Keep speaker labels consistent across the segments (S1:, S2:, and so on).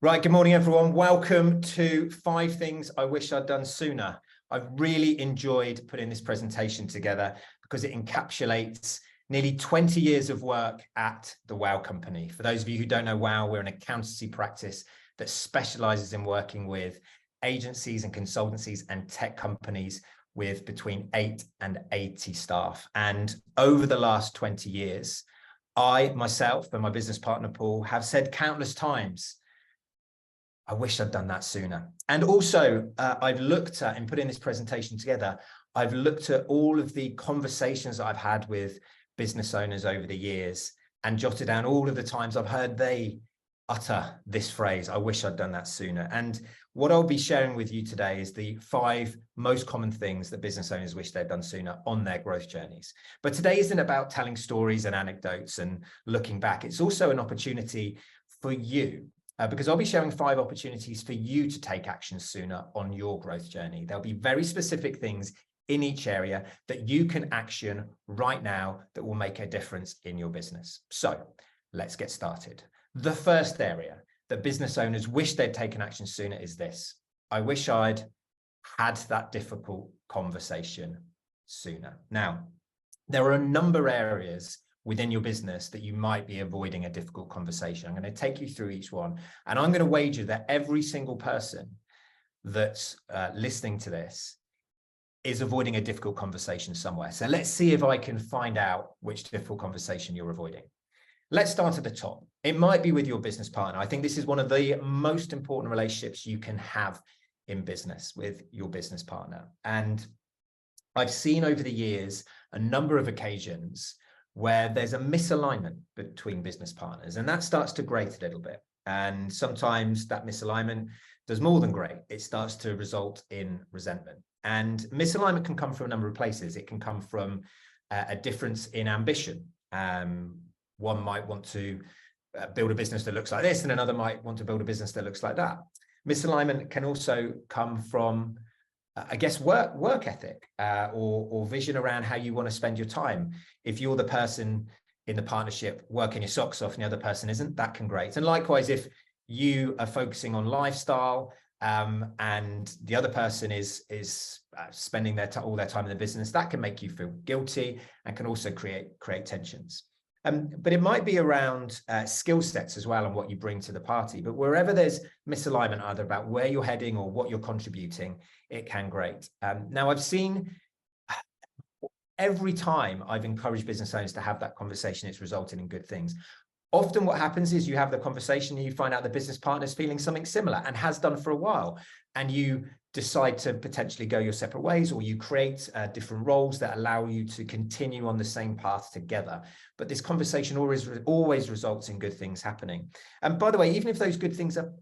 S1: Right, good morning, everyone. Welcome to 5 Things I Wish I'd Done Sooner. I've really enjoyed putting this presentation together because it encapsulates nearly 20 years of work at the Wow Company. For those of you who don't know Wow, we're an accountancy practice that specializes in working with agencies and consultancies and tech companies with between 8 and 80 staff. And over the last 20 years, I, myself, and my business partner, Paul, have said countless times, I wish I'd done that sooner. And also, I've looked at, in putting this presentation together, I've looked at all of the conversations that I've had with business owners over the years and jotted down all of the times I've heard they utter this phrase, I wish I'd done that sooner. And what I'll be sharing with you today is the 5 most common things that business owners wish they'd done sooner on their growth journeys. But today isn't about telling stories and anecdotes and looking back. It's also an opportunity for you. Because I'll be sharing 5 opportunities for you to take action sooner on your growth journey. There'll be very specific things in each area that you can action right now that will make a difference in your business. So let's get started. The first area that business owners wish they'd taken action sooner is this. I wish I'd had that difficult conversation sooner. Now, there are a number of areas within your business that you might be avoiding a difficult conversation. I'm going to take you through each one, and I'm going to wager that every single person that's listening to this is avoiding a difficult conversation somewhere. So let's see if I can find out which difficult conversation you're avoiding. Let's start at the top. It might be with your business partner. I think this is one of the most important relationships you can have in business with your business partner. And I've seen over the years a number of occasions where there's a misalignment between business partners, and that starts to grate a little bit. And sometimes that misalignment does more than grate. It starts to result in resentment. And misalignment can come from a number of places. It can come from a difference in ambition. One might want to build a business that looks like this, and another might want to build a business that looks like that. Misalignment can also come from I guess work ethic or vision around how you want to spend your time. If you're the person in the partnership working your socks off and the other person isn't, that can grate. And likewise, if you are focusing on lifestyle and the other person is spending all their time in the business, that can make you feel guilty and can also create tensions. But it might be around skill sets as well and what you bring to the party. But wherever there's misalignment, either about where you're heading or what you're contributing, it can grate. Now, I've seen every time I've encouraged business owners to have that conversation, it's resulted in good things. Often what happens is you have the conversation and you find out the business partner is feeling something similar and has done for a while. And you decide to potentially go your separate ways, or you create different roles that allow you to continue on the same path together. But this conversation always results in good things happening. And by the way, even if those good things are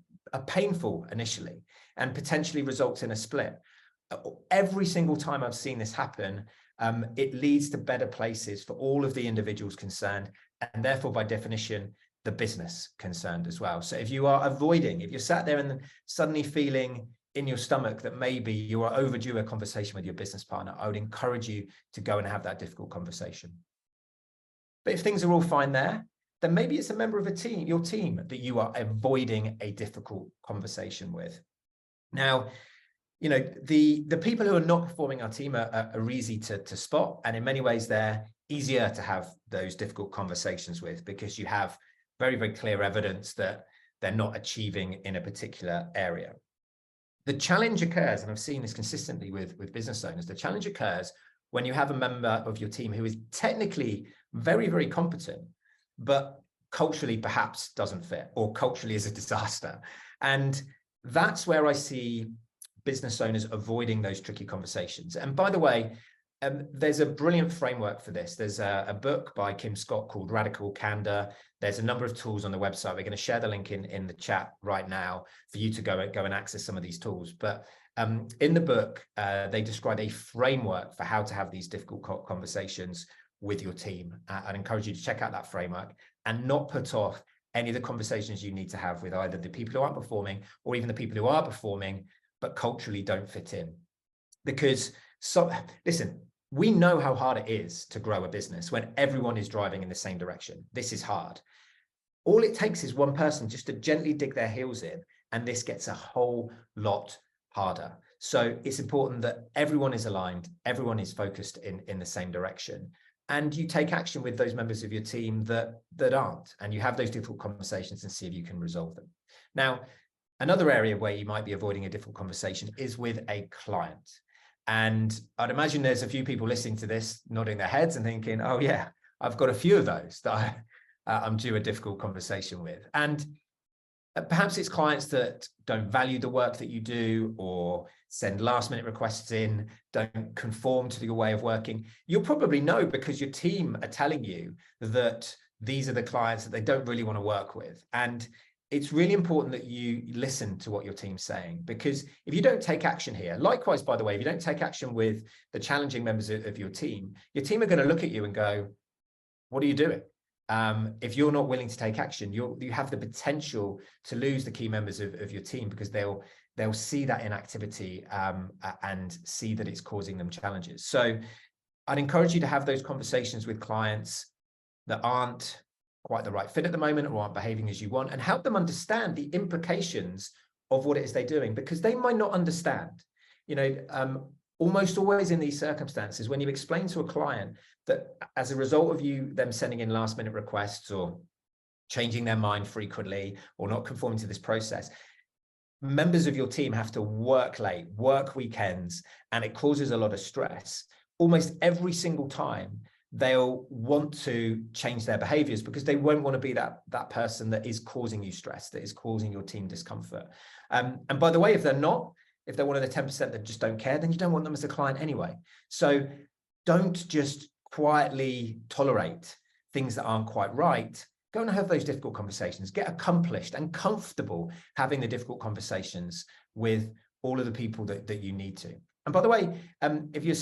S1: painful initially and potentially results in a split, every single time I've seen this happen, it leads to better places for all of the individuals concerned, and therefore, by definition, the business concerned as well. So if you're sat there and suddenly feeling in your stomach that maybe you are overdue a conversation with your business partner, I would encourage you to go and have that difficult conversation. But if things are all fine there, then maybe it's a member of your team that you are avoiding a difficult conversation with. Now, you know, the people who are not performing our team are easy to spot. And in many ways, they're easier to have those difficult conversations with because you have very, very clear evidence that they're not achieving in a particular area. The challenge occurs, and I've seen this consistently with business owners, the challenge occurs when you have a member of your team who is technically very, very competent, but culturally perhaps doesn't fit, or culturally is a disaster. And that's where I see business owners avoiding those tricky conversations. And by the way, there's a brilliant framework for this. There's a book by Kim Scott called Radical Candor. There's a number of tools on the website. We're going to share the link in the chat right now for you to go and access some of these tools. But in the book, they describe a framework for how to have these difficult conversations with your team. I'd encourage you to check out that framework and not put off any of the conversations you need to have with either the people who aren't performing or even the people who are performing, but culturally don't fit in. Because listen, we know how hard it is to grow a business when everyone is driving in the same direction. This is hard. all it takes is one person just to gently dig their heels in, and this gets a whole lot harder. So it's important that everyone is aligned, everyone is focused in the same direction, and you take action with those members of your team that aren't, and you have those difficult conversations and see if you can resolve them. Now, another area where you might be avoiding a difficult conversation is with a client. And I'd imagine there's a few people listening to this nodding their heads and thinking, oh yeah, I've got a few of those that I'm due a difficult conversation with. And perhaps it's clients that don't value the work that you do, or send last minute requests in, don't conform to your way of working. You'll probably know because your team are telling you that these are the clients that they don't really want to work with. And it's really important that you listen to what your team's saying, because if you don't take action here, likewise, by the way, if you don't take action with the challenging members of your team are going to look at you and go, what are you doing? If you're not willing to take action, you have the potential to lose the key members of your team, because they'll see that inactivity and see that it's causing them challenges. So I'd encourage you to have those conversations with clients that aren't quite the right fit at the moment or aren't behaving as you want, and help them understand the implications of what it is they're doing, because they might not understand. Almost always in these circumstances, when you explain to a client that as a result of them sending in last minute requests or changing their mind frequently or not conforming to this process, members of your team have to work late, work weekends, and it causes a lot of stress. Almost every single time they'll want to change their behaviors, because they won't want to be that person that is causing you stress, that is causing your team discomfort. And by the way, if they're one of the 10% that just don't care, then you don't want them as a client anyway. So don't just quietly tolerate things that aren't quite right. Go and have those difficult conversations. Get accomplished and comfortable having the difficult conversations with all of the people that you need to. And by the way, if I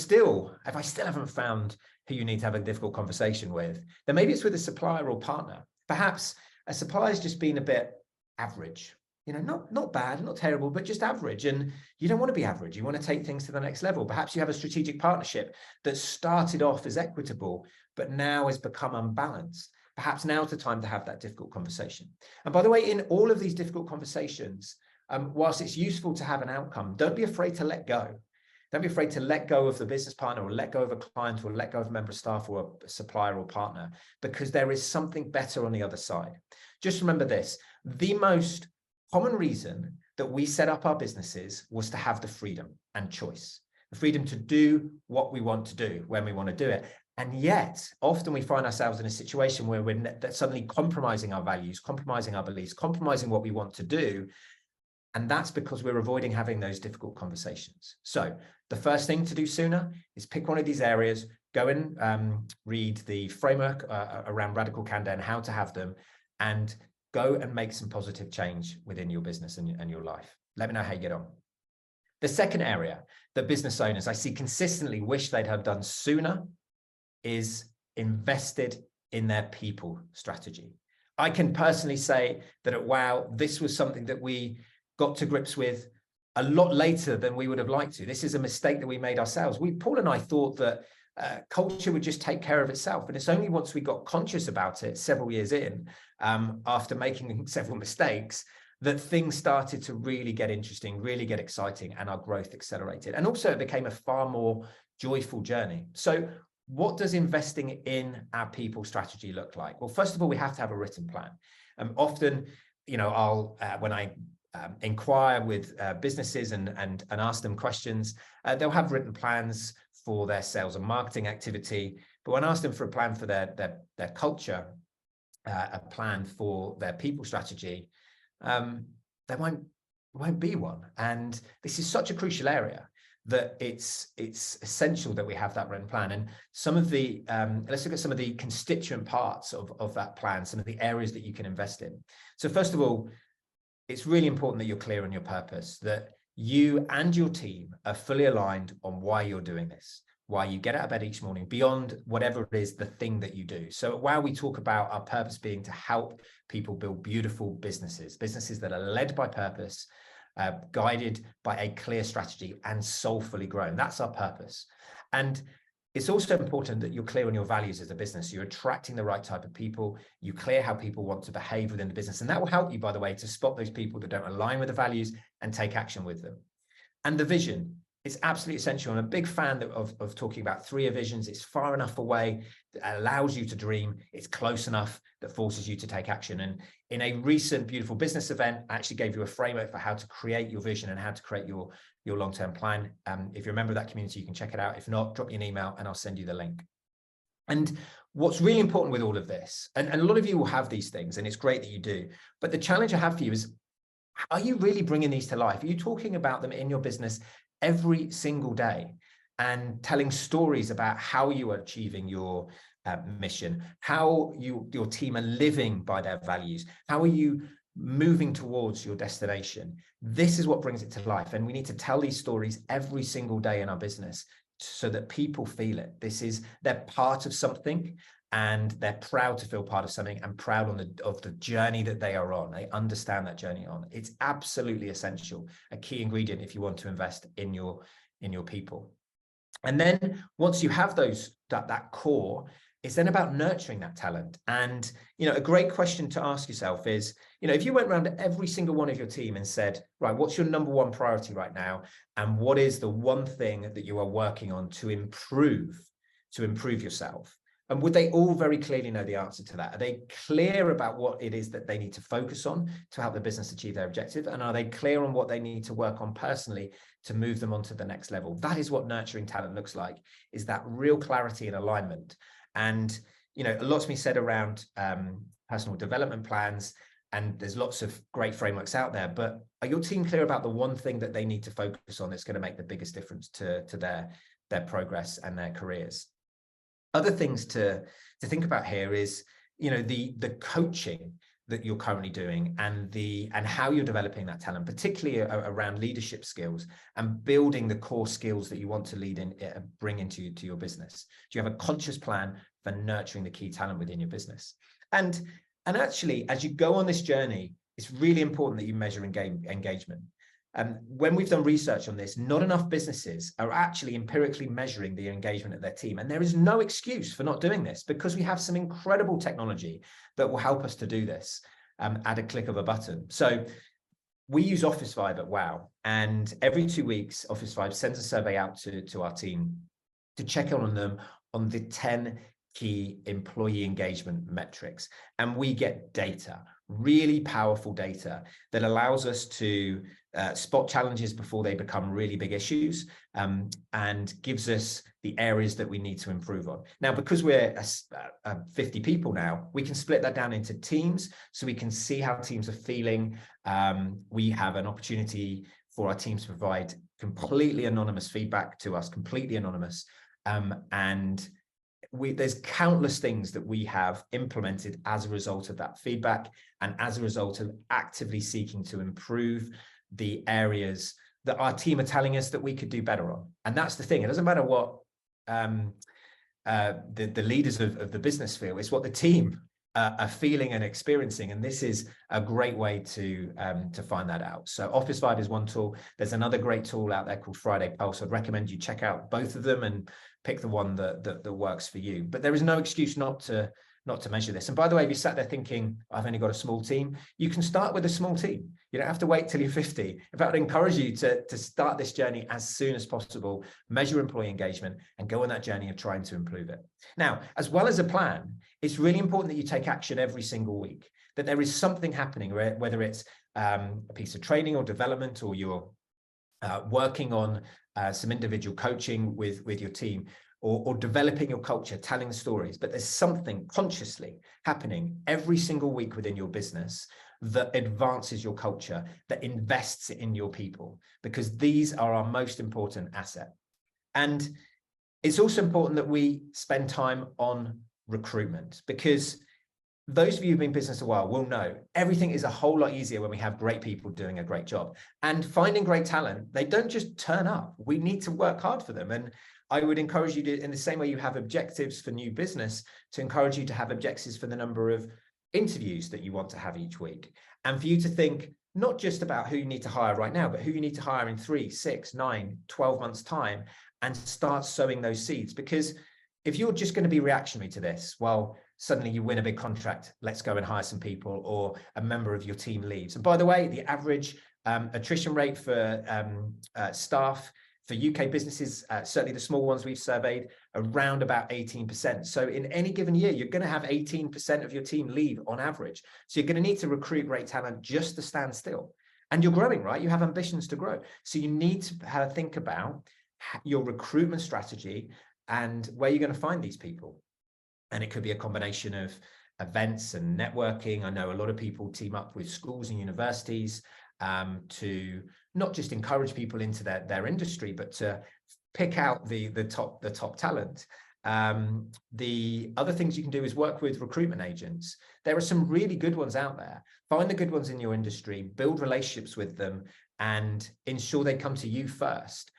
S1: still haven't found who you need to have a difficult conversation with, then maybe it's with a supplier or partner. Perhaps a supplier's just been a bit average. Not bad, not terrible, but just average. And you don't want to be average. You want to take things to the next level. Perhaps you have a strategic partnership that started off as equitable, but now has become unbalanced. Perhaps now's the time to have that difficult conversation. And by the way, in all of these difficult conversations, whilst it's useful to have an outcome, don't be afraid to let go. Don't be afraid to let go of the business partner, or let go of a client, or let go of a member of staff, or a supplier or partner, because there is something better on the other side. Just remember this: the most common reason that we set up our businesses was to have the freedom and choice, the freedom to do what we want to do when we want to do it. And yet, often we find ourselves in a situation where we're suddenly compromising our values, compromising our beliefs, compromising what we want to do. And that's because we're avoiding having those difficult conversations. So the first thing to do sooner is pick one of these areas, go and read the framework around radical candor and how to have them, and go and make some positive change within your business and your life. Let me know how you get on. The second area that business owners I see consistently wish they'd have done sooner is invested in their people strategy. I can personally say that at WOW, this was something that we got to grips with a lot later than we would have liked to. This is a mistake that we made ourselves. Paul and I thought that culture would just take care of itself. And it's only once we got conscious about it several years in, after making several mistakes, that things started to really get interesting, really get exciting, and our growth accelerated. And also it became a far more joyful journey. So what does investing in our people strategy look like? Well, first of all, we have to have a written plan. Often, when I inquire with businesses and ask them questions, they'll have written plans for their sales and marketing activity. But when I ask them for a plan for their culture, a plan for their people strategy, there won't be one. And this is such a crucial area that it's essential that we have that written plan. And some of the let's look at some of the constituent parts of that plan, some of the areas that you can invest in. So first of all, it's really important that you're clear on your purpose, that you and your team are fully aligned on why you're doing this, why you get out of bed each morning, beyond whatever it is, the thing that you do. So while we talk about our purpose being to help people build beautiful businesses that are led by purpose, guided by a clear strategy, and soulfully grown, that's our purpose. And It's also important that you're clear on your values as a business. You're attracting the right type of people. You clear how people want to behave within the business. And that will help you, by the way, to spot those people that don't align with the values and take action with them. And the vision is absolutely essential. I'm a big fan of talking about 3 visions. It's far enough away that allows you to dream. It's close enough that forces you to take action. And in a recent Beautiful Business event, I actually gave you a framework for how to create your vision and how to create your long-term plan. If you're a member of that community, you can check it out. If not, drop me an email and I'll send you the link. And what's really important with all of this, and a lot of you will have these things, and it's great that you do, but the challenge I have for you is, are you really bringing these to life? Are you talking about them in your business every single day and telling stories about how you are achieving your mission, how your team are living by their values, how are you moving towards your destination? This is what brings it to life. And we need to tell these stories every single day in our business so that people feel it. They're part of something, and they're proud to feel part of something and proud of the journey that they are on. They understand that journey on. It's absolutely essential, a key ingredient if you want to invest in your people. And then once you have that core, it's then about nurturing that talent. And, a great question to ask yourself is, if you went around to every single one of your team and said, right, what's your number one priority right now? And what is the one thing that you are working on to improve yourself? And would they all very clearly know the answer to that? Are they clear about what it is that they need to focus on to help the business achieve their objective? And are they clear on what they need to work on personally to move them on to the next level? That is what nurturing talent looks like, is that real clarity and alignment. And, a lot's been said around personal development plans, and there's lots of great frameworks out there, but are your team clear about the one thing that they need to focus on that's going to make the biggest difference to their progress and their careers? Other things to think about here is, the coaching that you're currently doing and how you're developing that talent, particularly around leadership skills and building the core skills that you want to bring into your business. Do you have a conscious plan for nurturing the key talent within your business? And actually, as you go on this journey, it's really important that you measure engagement. When we've done research on this, not enough businesses are actually empirically measuring the engagement of their team. And there is no excuse for not doing this, because we have some incredible technology that will help us to do this at a click of a button. So we use Office Vibe at WOW, and every 2 weeks, Office Vibe sends a survey out to our team to check on them on the 10 key employee engagement metrics. And we get data, really powerful data that allows us to spot challenges before they become really big issues, and gives us the areas that we need to improve on. Now, because we're 50 people now, we can split that down into teams so we can see how teams are feeling. We have an opportunity for our teams to provide completely anonymous feedback to us, completely anonymous. And there's countless things that we have implemented as a result of that feedback and as a result of actively seeking to improve the areas that our team are telling us that we could do better on. And that's the thing. It doesn't matter what the leaders of the business feel. It's what the team are feeling and experiencing. And this is a great way to find that out. So Office Vibe is one tool. There's another great tool out there called Friday Pulse. I'd recommend you check out both of them and pick the one that works for you. But there is no excuse not to measure this. And by the way, if you sat there thinking, I've only got a small team, you can start with a small team. You don't have to wait till you're 50. In fact, I'd encourage you to start this journey as soon as possible, measure employee engagement, and go on that journey of trying to improve it. Now, as well as a plan, it's really important that you take action every single week, that there is something happening, whether it's a piece of training or development, or you're working on some individual coaching with your team, or developing your culture, telling the stories, but there's something consciously happening every single week within your business that advances your culture, that invests in your people, because these are our most important asset. And it's also important that we spend time on recruitment, because those of you who've been in business a while will know everything is a whole lot easier when we have great people doing a great job. And finding great talent, they don't just turn up. We need to work hard for them. And I would encourage you to, in the same way you have objectives for new business, to encourage you to have objectives for the number of interviews that you want to have each week. And for you to think not just about who you need to hire right now, but who you need to hire in 3, 6, 9, 12 months time, and start sowing those seeds. Because if you're just going to be reactionary to this, well, suddenly you win a big contract, let's go and hire some people, or a member of your team leaves. And by the way, the average attrition rate for staff for UK businesses, certainly the small ones we've surveyed, around about 18%. So in any given year, you're going to have 18% of your team leave on average. So you're going to need to recruit great talent just to stand still. And you're growing, right? You have ambitions to grow. So you need to think about your recruitment strategy and where you're going to find these people. And it could be a combination of events and networking. I know a lot of people team up with schools and universities to not just encourage people into their industry, but to pick out the top talent. The other things you can do is work with recruitment agents. There are some really good ones out there. Find the good ones in your industry, build relationships with them, and ensure they come to you first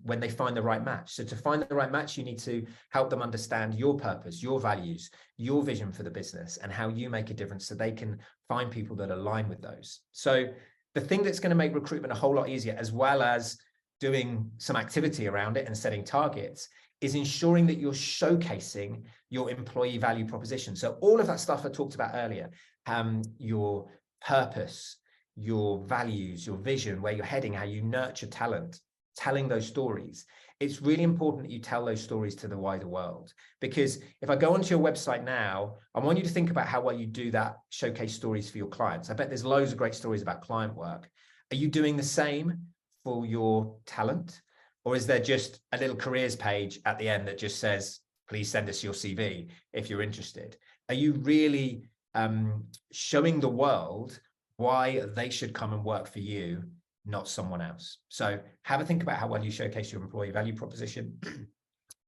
S1: when they find the right match. So to find the right match, you need to help them understand your purpose, your values, your vision for the business, and how you make a difference so they can find people that align with those. So the thing that's going to make recruitment a whole lot easier, as well as doing some activity around it and setting targets, is ensuring that you're showcasing your employee value proposition. So all of that stuff I talked about earlier, your purpose, your values, your vision, where you're heading, how you nurture talent, telling those stories. It's really important that you tell those stories to the wider world. Because if I go onto your website now, I want you to think about how well you do that, showcase stories for your clients. I bet there's loads of great stories about client work. Are you doing the same for your talent? Or is there just a little careers page at the end that just says, please send us your CV if you're interested? Are you really showing the world why they should come and work for you, not someone else? So have a think about how well you showcase your employee value proposition.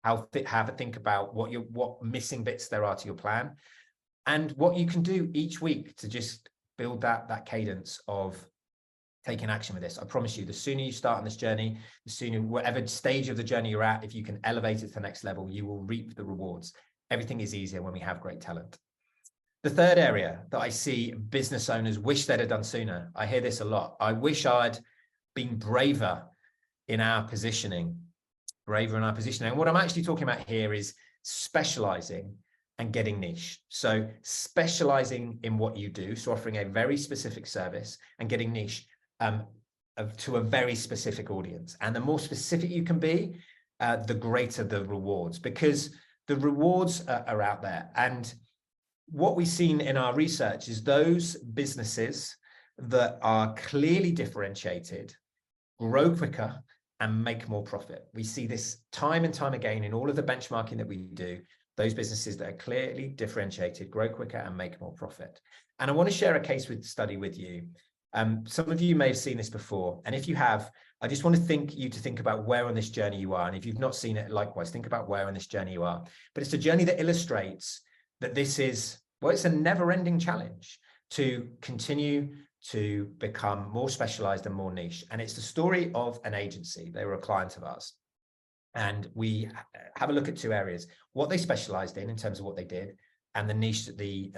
S1: Have a think about what missing bits there are to your plan, and what you can do each week to just build that cadence of taking action with this. I promise you, the sooner you start on this journey, the sooner, whatever stage of the journey you're at, if you can elevate it to the next level, you will reap the rewards. Everything is easier when we have great talent. The third area that I see business owners wish they'd have done sooner, I hear this a lot. I wish I'd been braver in our positioning. And what I'm actually talking about here is specializing and getting niche. So specializing in what you do, so offering a very specific service, and getting niche to a very specific audience. And the more specific you can be, the greater the rewards, because the rewards are out there. And what we've seen in our research is those businesses that are clearly differentiated grow quicker and make more profit. We see this time and time again in all of the benchmarking that we do. Those businesses that are clearly differentiated grow quicker and make more profit. And I want to share a case study with you. Some of you may have seen this before, and if you have, I just want to think about where on this journey you are. And if you've not seen it, likewise, think about where on this journey you are. But it's a journey that illustrates that this is, well, it's a never-ending challenge to continue to become more specialized and more niche. And it's the story of an agency. They were a client of ours. And we have a look at two areas: what they specialized in terms of what they did, and the niche, the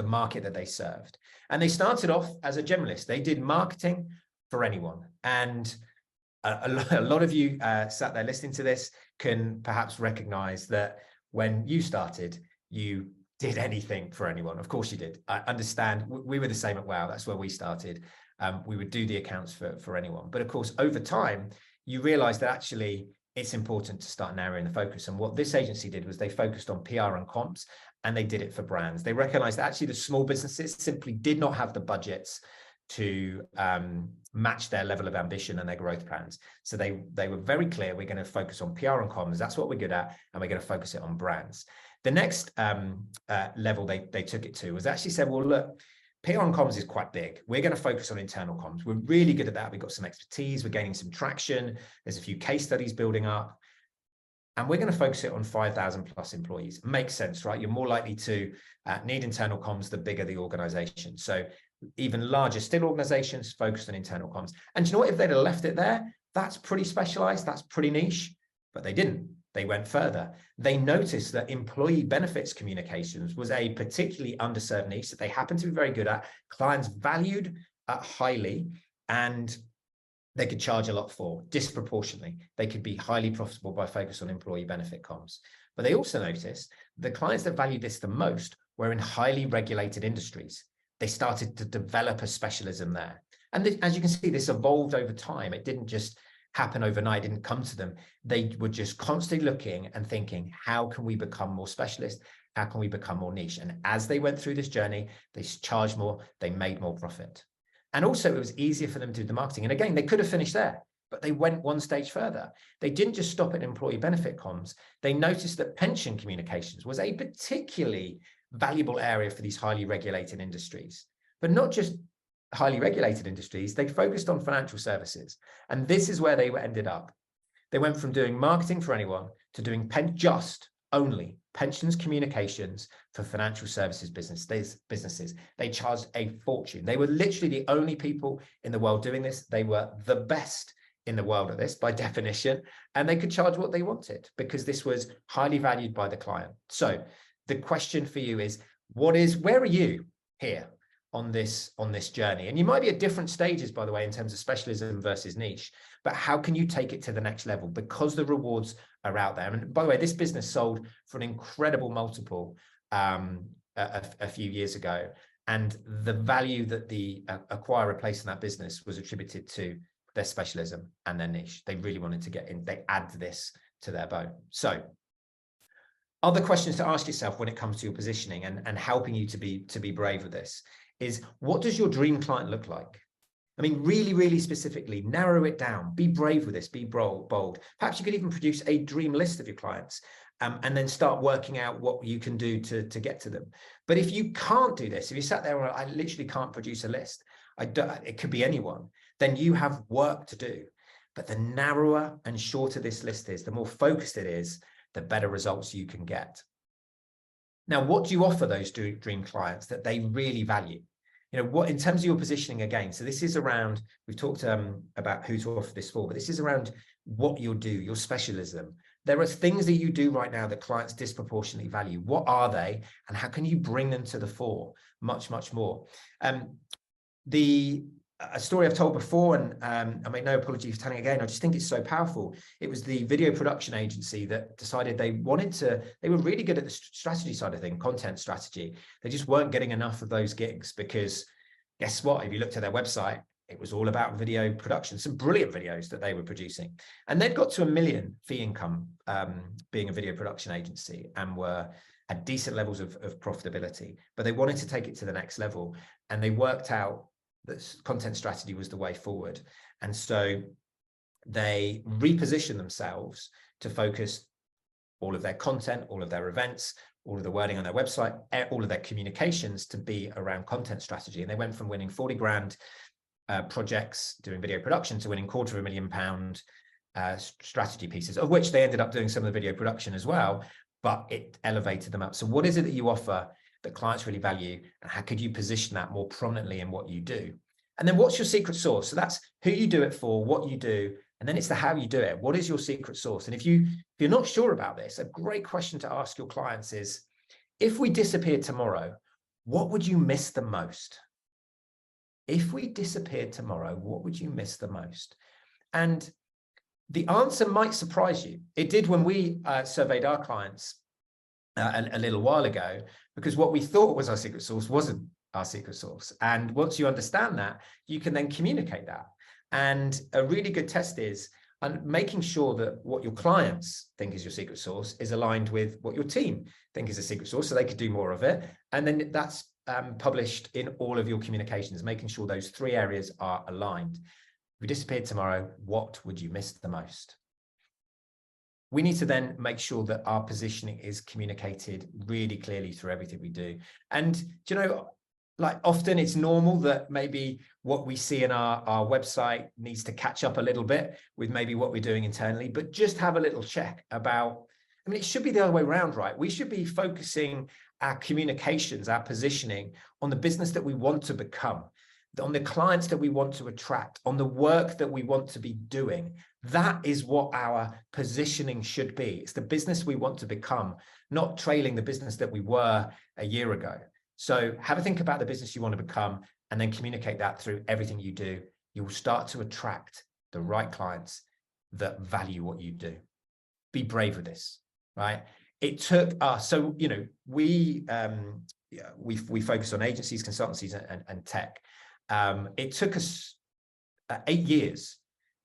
S1: market that they served. And they started off as a generalist. They did marketing for anyone. And a lot of you sat there listening to this can perhaps recognize that when you started, you did anything for anyone. Of course you did. I understand. We were the same at WOW. That's where we started. We would do the accounts for anyone. But of course, over time, you realize that actually it's important to start narrowing the focus. And what this agency did was they focused on PR and comms, and they did it for brands. They recognized that actually the small businesses simply did not have the budgets to match their level of ambition and their growth plans. So they were very clear, we're going to focus on PR and comms. That's what we're good at. And we're going to focus it on brands. The next level they took it to was actually said, well, look, PR and comms is quite big. We're going to focus on internal comms. We're really good at that. We've got some expertise. We're gaining some traction. There's a few case studies building up. And we're going to focus it on 5,000 plus employees. Makes sense, right? You're more likely to need internal comms the bigger the organization. So even larger still organizations focused on internal comms. And you know what? If they'd have left it there, that's pretty specialized. That's pretty niche. But they didn't. They went further. They noticed that employee benefits communications was a particularly underserved niche that they happened to be very good at. Clients valued highly, and they could charge a lot for, disproportionately. They could be highly profitable by focus on employee benefit comms. But they also noticed the clients that valued this the most were in highly regulated industries. They started to develop a specialism there. And as you can see, this evolved over time. It didn't just happen overnight, it didn't come to them. They were just constantly looking and thinking, how can we become more specialist? How can we become more niche? And as they went through this journey, they charged more, they made more profit. And also it was easier for them to do the marketing. And again, they could have finished there, but they went one stage further. They didn't just stop at employee benefit comms. They noticed that pension communications was a particularly valuable area for these highly regulated industries, but not just highly regulated industries. They focused on financial services. And this is where they ended up. They went from doing marketing for anyone to doing just only pensions communications for financial services businesses. They charged a fortune. They were literally the only people in the world doing this. They were the best in the world at this by definition, and they could charge what they wanted because this was highly valued by the client. So the question for you is, where are you here on this journey? And you might be at different stages, by the way, in terms of specialism versus niche, but how can you take it to the next level? Because the rewards are out there. And by the way, this business sold for an incredible multiple a few years ago. And the value that the acquirer placed in that business was attributed to their specialism and their niche. They really wanted to get in, they add this to their bow. So other questions to ask yourself when it comes to your positioning and helping you to be brave with this is, what does your dream client look like? I mean, really, really specifically, narrow it down, be brave with this, be bold. Perhaps you could even produce a dream list of your clients and then start working out what you can do to get to them. But if you can't do this, if you sat there and I literally can't produce a list, it could be anyone, then you have work to do. But the narrower and shorter this list is, the more focused it is, the better results you can get. Now, what do you offer those dream clients that they really value? You know, what in terms of your positioning again, so this is around, we've talked about who to offer this for, but this is around what you'll do, your specialism. There are things that you do right now that clients disproportionately value. What are they? And how can you bring them to the fore much, much more? A story I've told before, and I make no apology for telling again, I just think it's so powerful. It was the video production agency that decided they were really good at the strategy side of things, content strategy. They just weren't getting enough of those gigs because guess what? If you looked at their website, it was all about video production, some brilliant videos that they were producing. And they'd got to $1 million fee income being a video production agency and were at decent levels of profitability, but they wanted to take it to the next level. And they worked out that content strategy was the way forward. And so they repositioned themselves to focus all of their content, all of their events, all of the wording on their website, all of their communications to be around content strategy. And they went from winning 40 grand projects doing video production to winning £250,000 strategy pieces, of which they ended up doing some of the video production as well, but it elevated them up. So what is it that you offer that clients really value, and how could you position that more prominently in what you do? And then what's your secret sauce? So that's who you do it for, what you do, and then it's the how you do it. What is your secret sauce? And if you're not sure about this, a great question to ask your clients is, if we disappeared tomorrow, what would you miss the most? If we disappeared tomorrow, what would you miss the most? And the answer might surprise you. It did when we surveyed our clients a little while ago, because what we thought was our secret sauce wasn't our secret sauce. And once you understand that, you can then communicate that. And a really good test is making sure that what your clients think is your secret sauce is aligned with what your team think is a secret sauce, so they could do more of it. And then that's published in all of your communications, making sure those three areas are aligned. If we disappeared tomorrow, what would you miss the most? We need to then make sure that our positioning is communicated really clearly through everything we do. And do you know, like often it's normal that maybe what we see in our website needs to catch up a little bit with maybe what we're doing internally, but just have a little check about, I mean, it should be the other way around, right? We should be focusing our communications, our positioning on the business that we want to become, on the clients that we want to attract, on the work that we want to be doing. That is what our positioning should be. It's the business we want to become, not trailing the business that we were a year ago. So have a think about the business you want to become and then communicate that through everything you do. You will start to attract the right clients that value what you do. Be brave with this, right? It took us, so, you know, we focus on agencies, consultancies, and tech. It took us 8 years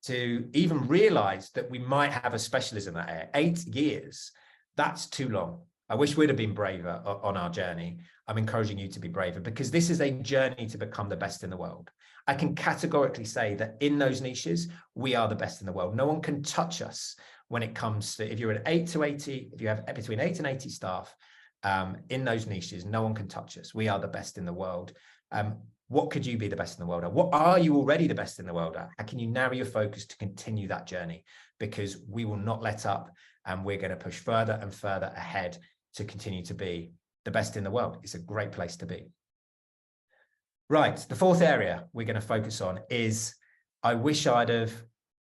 S1: to even realize that we might have a specialism in that area. 8 years, that's too long. I wish we'd have been braver on our journey. I'm encouraging you to be braver, because this is a journey to become the best in the world. I can categorically say that in those niches, we are the best in the world. No one can touch us when it comes to, if you're at 8 to 80, if you have between 8 and 80 staff in those niches, no one can touch us. We are the best in the world. What could you be the best in the world at? What are you already the best in the world at? How can you narrow your focus to continue that journey? Because we will not let up, and we're going to push further and further ahead to continue to be the best in the world. It's a great place to be. Right, the fourth area we're going to focus on is, I wish I'd have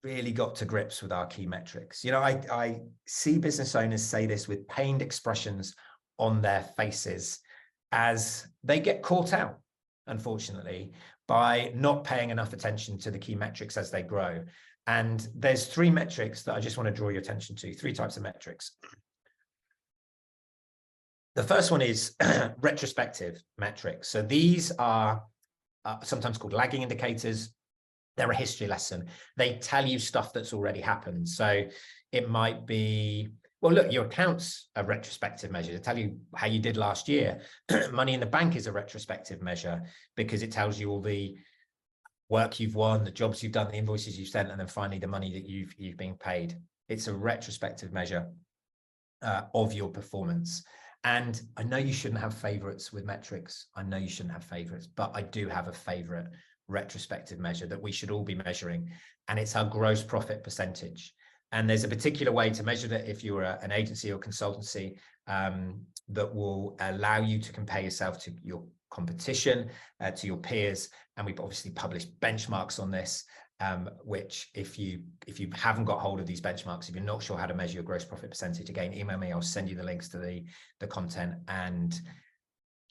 S1: really got to grips with our key metrics. You know, I see business owners say this with pained expressions on their faces as they get caught out, unfortunately, by not paying enough attention to the key metrics as they grow. And there's 3 metrics that I just want to draw your attention to, 3 types of metrics. The first one is retrospective metrics. So these are sometimes called lagging indicators. They're a history lesson. They tell you stuff that's already happened. So it might be, well, look, your accounts are retrospective measure to tell you how you did last year. Money in the bank is a retrospective measure because it tells you all the work you've won, the jobs you've done, the invoices you've sent, and then finally the money that you've been paid. It's a retrospective measure of your performance. And I know you shouldn't have favorites with metrics. I know you shouldn't have favorites, but I do have a favorite retrospective measure that we should all be measuring, and it's our gross profit percentage. And there's a particular way to measure that if you're an agency or consultancy that will allow you to compare yourself to your competition, to your peers. And we've obviously published benchmarks on this, which if you haven't got hold of these benchmarks, if you're not sure how to measure your gross profit percentage, again, email me, I'll send you the links to the content. And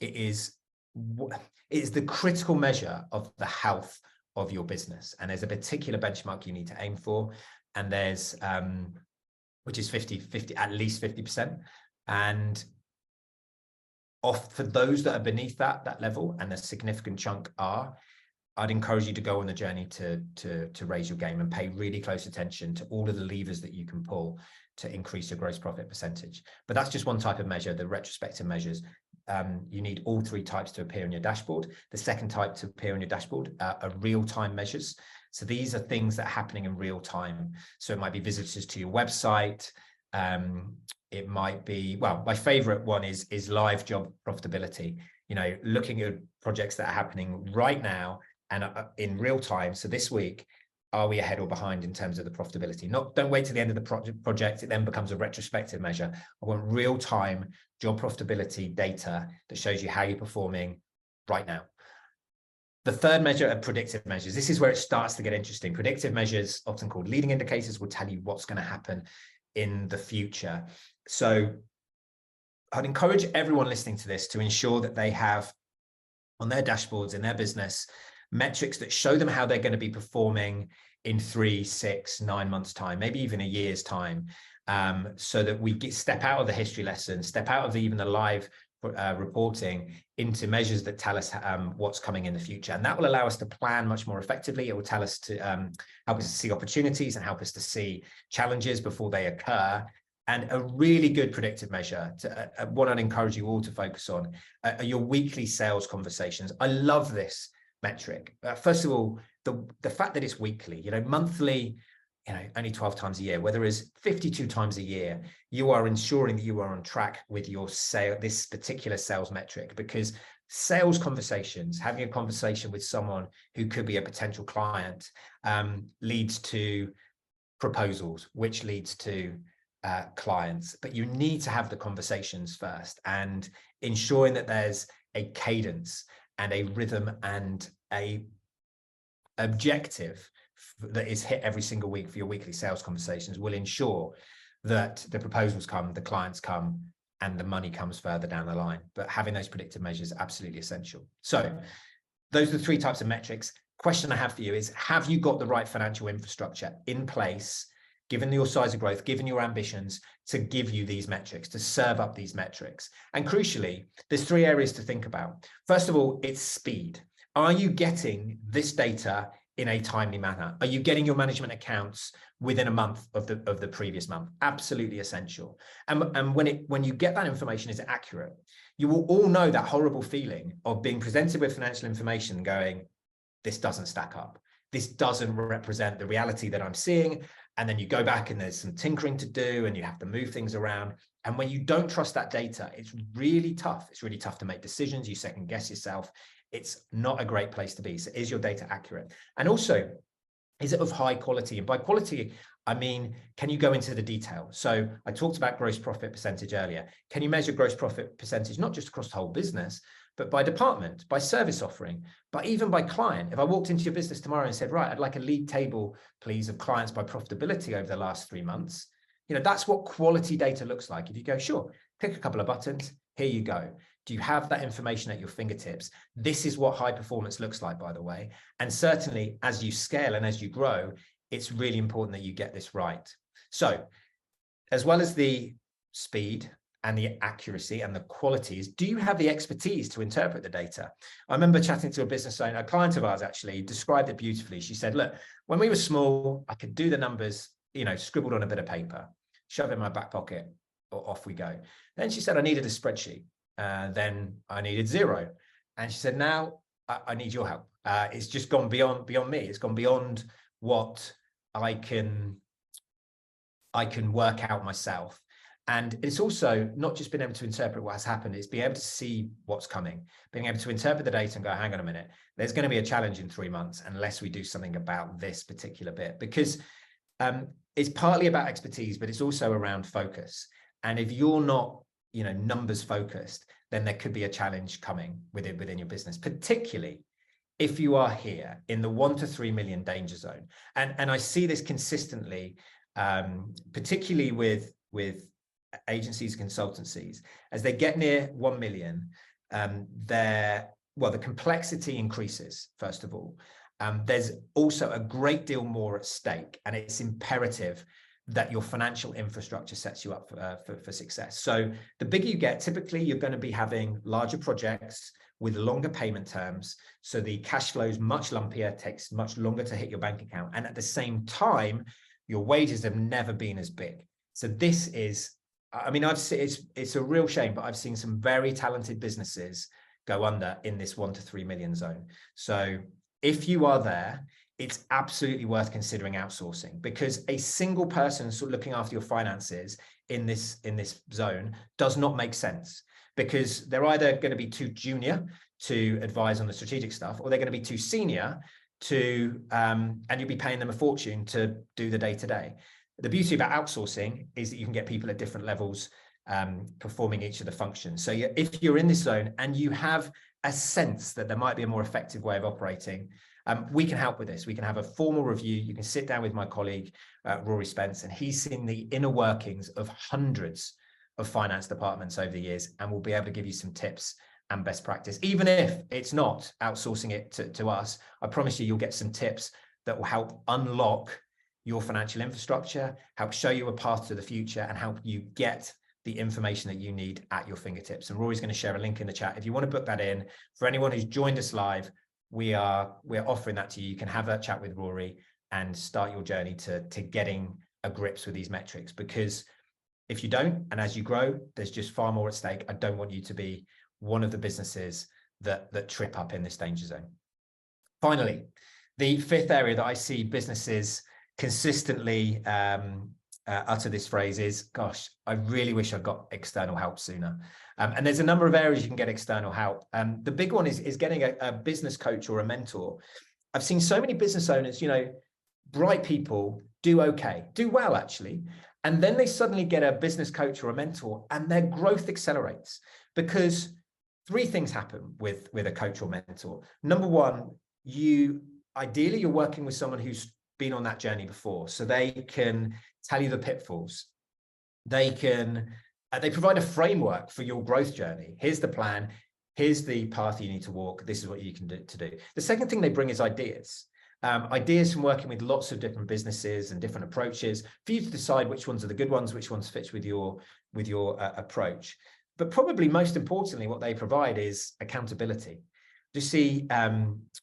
S1: it is the critical measure of the health of your business. And there's a particular benchmark you need to aim for. And there's, which is 50, at least 50%. And for those that are beneath that level, and a significant chunk are, I'd encourage you to go on the journey to raise your game and pay really close attention to all of the levers that you can pull to increase your gross profit percentage. But that's just one type of measure, the retrospective measures. You need all 3 types to appear on your dashboard. The second type to appear on your dashboard are real-time measures. So these are things that are happening in real time. So it might be visitors to your website. It might be, well, my favorite one is live job profitability. You know, looking at projects that are happening right now and in real time. So this week, are we ahead or behind in terms of the profitability? Don't wait till the end of the project. It then becomes a retrospective measure. I want real-time job profitability data that shows you how you're performing right now. The third measure are predictive measures. This is where it starts to get interesting. Predictive measures, often called leading indicators, will tell you what's going to happen in the future. So I'd encourage everyone listening to this to ensure that they have on their dashboards in their business metrics that show them how they're going to be performing in 3, 6, 9 months time, maybe even a year's time, so that we step out of the history lesson, step out of even the live reporting into measures that tell us what's coming in the future. And that will allow us to plan much more effectively. It will tell us to help us to see opportunities and help us to see challenges before they occur. And a really good predictive measure, what I'd encourage you all to focus on, are your weekly sales conversations. I love this metric. First of all, the fact that it's weekly, you know, monthly, you know, only 12 times a year, where there is 52 times a year, you are ensuring that you are on track with your this particular sales metric, because sales conversations, having a conversation with someone who could be a potential client, leads to proposals, which leads to clients. But you need to have the conversations first, and ensuring that there's a cadence and a rhythm and a objective that is hit every single week for your weekly sales conversations will ensure that the proposals come, the clients come, and the money comes further down the line. But having those predictive measures is absolutely essential. So those are the 3 types of metrics. question I have for you is, have you got the right financial infrastructure in place, given your size of growth, given your ambitions, to give you these metrics, to serve up these metrics? And crucially, there's 3 areas to think about. First of all, it's speed. Are you getting this data in a timely manner? Are you getting your management accounts within a month of the previous month? Absolutely essential. And when you get that information, is it accurate? You will all know that horrible feeling of being presented with financial information going, this doesn't stack up. This doesn't represent the reality that I'm seeing. And then you go back and there's some tinkering to do and you have to move things around. And when you don't trust that data, it's really tough. It's really tough to make decisions. You second guess yourself. It's not a great place to be. So is your data accurate? And also, is it of high quality? And by quality, I mean, can you go into the detail? So I talked about gross profit percentage earlier. Can you measure gross profit percentage, not just across the whole business, but by department, by service offering, but even by client? If I walked into your business tomorrow and said, right, I'd like a league table, please, of clients by profitability over the last 3 months, that's what quality data looks like. If you go, sure, click a couple of buttons, here you go. Do you have that information at your fingertips? This is what high performance looks like, by the way. And certainly as you scale and as you grow, it's really important that you get this right. So as well as the speed and the accuracy and the qualities, do you have the expertise to interpret the data? I remember chatting to a business owner, a client of ours actually described it beautifully. She said, look, when we were small, I could do the numbers, scribbled on a bit of paper, shove it in my back pocket, or off we go. Then she said, I needed a spreadsheet. Then I needed Xero. And she said, now I need your help. It's just gone beyond me. It's gone beyond what I can work out myself. And it's also not just being able to interpret what has happened, it's being able to see what's coming, being able to interpret the data and go, hang on a minute, there's going to be a challenge in 3 months unless we do something about this particular bit, because it's partly about expertise, but it's also around focus. And if you're not, numbers focused, then there could be a challenge coming within your business, particularly if you are here in the 1 to 3 million danger zone. And I see this consistently, particularly with agencies, consultancies, as they get near 1 million, the complexity increases, first of all. There's also a great deal more at stake, and it's imperative that your financial infrastructure sets you up for success. So the bigger you get, typically you're going to be having larger projects with longer payment terms. So the cash flow is much lumpier, takes much longer to hit your bank account. And at the same time, your wages have never been as big. So this is, I've seen, it's a real shame, but I've seen some very talented businesses go under in this 1 to 3 million zone. So if you are there, it's absolutely worth considering outsourcing, because a single person sort of looking after your finances in this zone does not make sense, because they're either going to be too junior to advise on the strategic stuff, or they're going to be too senior to, and you'll be paying them a fortune to do the day-to-day. The beauty about outsourcing is that you can get people at different levels performing each of the functions. So if you're in this zone and you have a sense that there might be a more effective way of operating, we can help with this. We can have a formal review. You can sit down with my colleague, Rory Spence, and he's seen the inner workings of hundreds of finance departments over the years, and we'll be able to give you some tips and best practice. Even if it's not outsourcing it to us, I promise you'll get some tips that will help unlock your financial infrastructure, help show you a path to the future, and help you get the information that you need at your fingertips. And Rory's going to share a link in the chat. If you want to book that in, for anyone who's joined us live, we're offering that to you. You can have that chat with Rory and start your journey to getting a grips with these metrics, because if you don't, and as you grow, there's just far more at stake. I don't want you to be one of the businesses that trip up in this danger zone. Finally, the 5th area that I see businesses consistently utter this phrase is, gosh, I really wish I'd got external help sooner. And there's a number of areas you can get external help. The big one is getting a business coach or a mentor. I've seen so many business owners, bright people do well actually. And then they suddenly get a business coach or a mentor and their growth accelerates, because 3 things happen with a coach or mentor. Number one, ideally you're working with someone who's been on that journey before, so they can tell you the pitfalls. They provide a framework for your growth journey. Here's the plan. Here's the path you need to walk. This is what you can do to do. The second thing they bring is ideas. Ideas from working with lots of different businesses and different approaches for you to decide which ones are the good ones, which ones fit with your approach. But probably most importantly, what they provide is accountability. You see,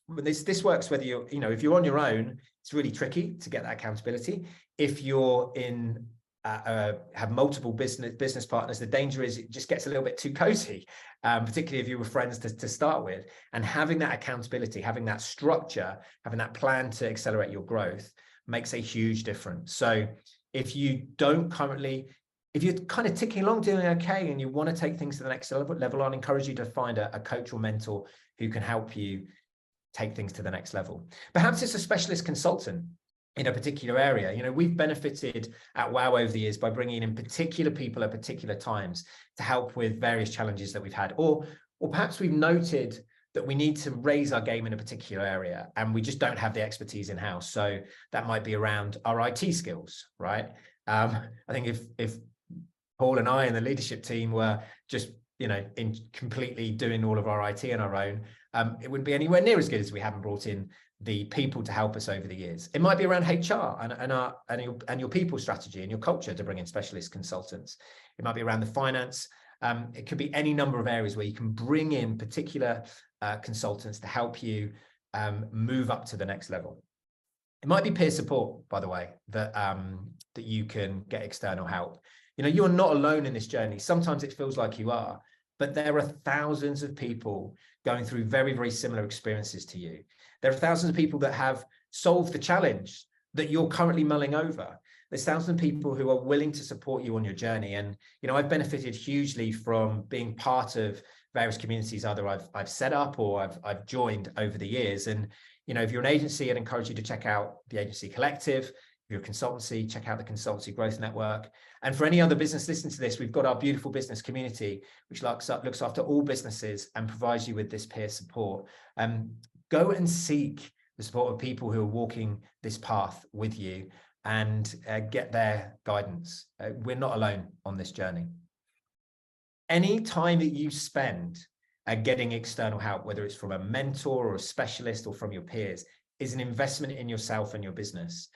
S1: this works whether you're, if you're on your own, it's really tricky to get that accountability. If you're in have multiple business partners, the danger is it just gets a little bit too cozy, particularly if you were friends to start with. And having that accountability, having that structure, having that plan to accelerate your growth makes a huge difference. So if you don't currently, if you're kind of ticking along doing okay and you want to take things to the next level, I'd encourage you to find a coach or mentor who can help you take things to the next level. Perhaps it's a specialist consultant in a particular area. We've benefited at WOW over the years by bringing in particular people at particular times to help with various challenges that we've had, or perhaps we've noted that we need to raise our game in a particular area and we just don't have the expertise in-house. So that might be around our IT skills, right? I think if Paul and I and the leadership team were just in completely doing all of our IT on our own, it wouldn't be anywhere near as good as we haven't brought in the people to help us over the years. It might be around HR and your people strategy and your culture to bring in specialist consultants. It might be around the finance. It could be any number of areas where you can bring in particular consultants to help you move up to the next level. It might be peer support, by the way, that you can get external help. You're not alone in this journey. Sometimes it feels like you are, but there are thousands of people going through very, very similar experiences to you. There are thousands of people that have solved the challenge that you're currently mulling over. There's thousands of people who are willing to support you on your journey. And, I've benefited hugely from being part of various communities either I've set up or I've joined over the years. And, if you're an agency, I'd encourage you to check out the Agency Collective. If you're a consultancy, check out the Consultancy Growth Network. And for any other business listening to this, we've got our beautiful business community, which looks after all businesses and provides you with this peer support. Go and seek the support of people who are walking this path with you and get their guidance. We're not alone on this journey. Any time that you spend getting external help, whether it's from a mentor or a specialist or from your peers, is an investment in yourself and your business.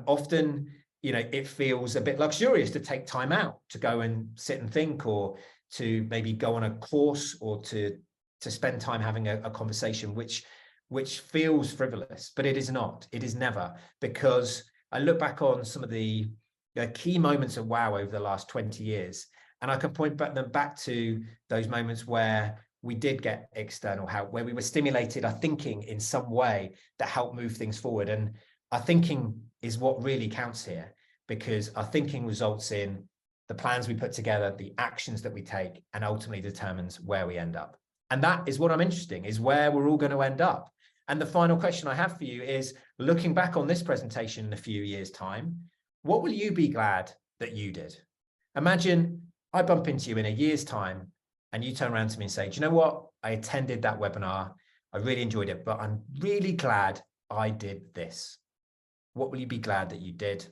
S1: Often, it feels a bit luxurious to take time out to go and sit and think, or to maybe go on a course, or to spend time having a conversation, which feels frivolous, but it is not. It is never, because I look back on some of the key moments of WOW over the last 20 years, and I can point them back to those moments where we did get external help, where we were stimulated our thinking in some way that helped move things forward. And our thinking is what really counts here, because our thinking results in the plans we put together, the actions that we take, and ultimately determines where we end up. And that is what I'm interested in, is where we're all going to end up. And the final question I have for you is, looking back on this presentation in a few years' time, what will you be glad that you did? Imagine I bump into you in a year's time and you turn around to me and say, do you know what? I attended that webinar. I really enjoyed it, but I'm really glad I did this. What will you be glad that you did?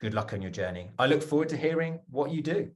S1: Good luck on your journey. I look forward to hearing what you do.